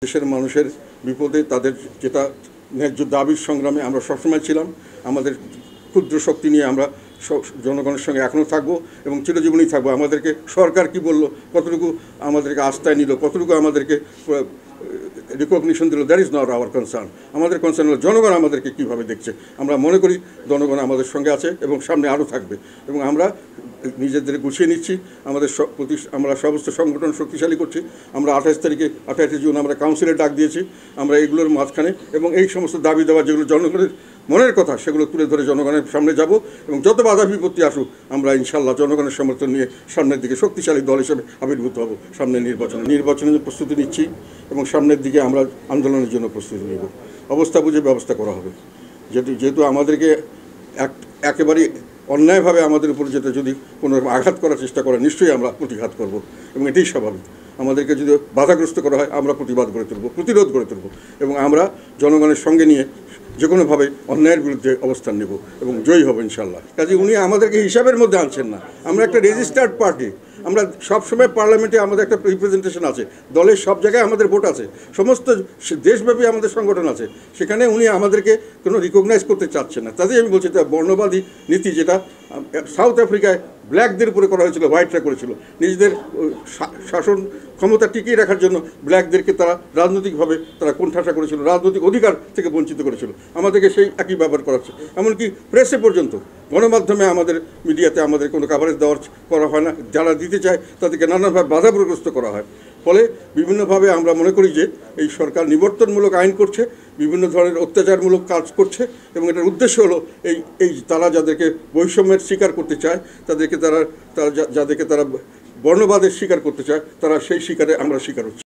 দেশের মানুষের বিপদে তাদের যেটা ন্যায্য দাবির সংগ্রামে আমরা সবসময় ছিলাম। আমাদের ক্ষুদ্র শক্তি নিয়ে আমরা জনগণের সঙ্গে এখনও থাকবো এবং চিরজীবনই থাকবো। আমাদেরকে সরকার কি বলল, কতটুকু আমাদেরকে আস্থায় নিল, কতটুকু আমাদেরকে রিকগনিশন দিল, that is not our concern. আমাদের কনসার্ন হলো জনগণ আমাদেরকে কীভাবে দেখছে। আমরা মনে করি জনগণ আমাদের সঙ্গে আছে এবং সামনে আরও থাকবে এবং আমরা নিজেদের গুছিয়ে নিচ্ছি। আমরা সমস্ত সংগঠন শক্তিশালী করছি। আমরা 28 জুন আমরা কাউন্সিলে ডাক দিয়েছি। আমরা এগুলোর মাঝখানে এবং এই সমস্ত দাবি দেওয়া যেগুলো জনগণের মনের কথা সেগুলো তুলে ধরে জনগণের সামনে যাব এবং যত বাধা বিপত্তি আসুক আমরা ইনশাল্লাহ জনগণের সমর্থন নিয়ে সামনের দিকে শক্তিশালী দল হিসেবে আবির্ভূত হব। সামনের নির্বাচনের প্রস্তুতি নিচ্ছি এবং সামনের দিকে আমরা আন্দোলনের জন্য প্রস্তুতি নেব। অবস্থা বুঝে ব্যবস্থা করা হবে। যেহেতু আমাদেরকে একেবারে অন্যায়ভাবে আমাদের উপর যদি কোনো আঘাত করার চেষ্টা করে নিশ্চয়ই আমরা প্রতিঘাত করব এবং এটাই স্বাভাবিক। আমাদেরকে যদি বাধাগ্রস্ত করা হয় আমরা প্রতিবাদ গড়ে তুলব, প্রতিরোধ গড়ে তুলব এবং আমরা জনগণের সঙ্গে নিয়ে যে কোনোভাবে অন্যায়ের বিরুদ্ধে অবস্থান নেব এবং জয়ী হব ইনশাল্লাহ। কাজে উনি আমাদেরকে হিসাবের মধ্যে আনছেন না। আমরা একটা রেজিস্টার্ড পার্টি। আমরা সবসময় পার্লামেন্টে আমাদের একটা রিপ্রেজেন্টেশন আছে, দলের সব জায়গায় আমাদের ভোট আছে, সমস্ত দেশব্যাপী আমাদের সংগঠন আছে। সেখানে উনি আমাদেরকে কোনো রিকগনাইজ করতে চাচ্ছেন না। তাতেই আমি বলছি বর্ণবাদী নীতি যেটা সাউথ আফ্রিকায় ব্ল্যাকদের উপরে করা হয়েছিল, হোয়াইটরা করেছিল। নিজেদের শাসন ক্ষমতা টিকিয়ে রাখার জন্য ব্ল্যাকদেরকে তারা রাজনৈতিকভাবে কোণঠাসা করেছিল, রাজনৈতিক অধিকার থেকে বঞ্চিত করেছিল। আমাদেরকে সেই একই ব্যবহার করাচ্ছে। এমনকি প্রেসে পর্যন্ত, গণমাধ্যমে আমাদের মিডিয়াতে আমাদের কোনো কাভারেজ করা হয় না। যারা দিতে চায় তাদেরকে নানানভাবে বাধাগ্রস্ত করা হয়। ফলে বিভিন্নভাবে আমরা মনে করি যে এই সরকার নিবর্তনমূলক আইন করছে, বিভিন্ন ধরনের অত্যাচারমূলক কাজ করছে এবং এটার উদ্দেশ্য হলো তারা যাদেরকে বৈষম্যের শিকার করতে চায়, যাদেরকে তারা বর্ণবাদের শিকার করতে চায়, তারা সেই শিকারে আমরা শিকার হচ্ছি।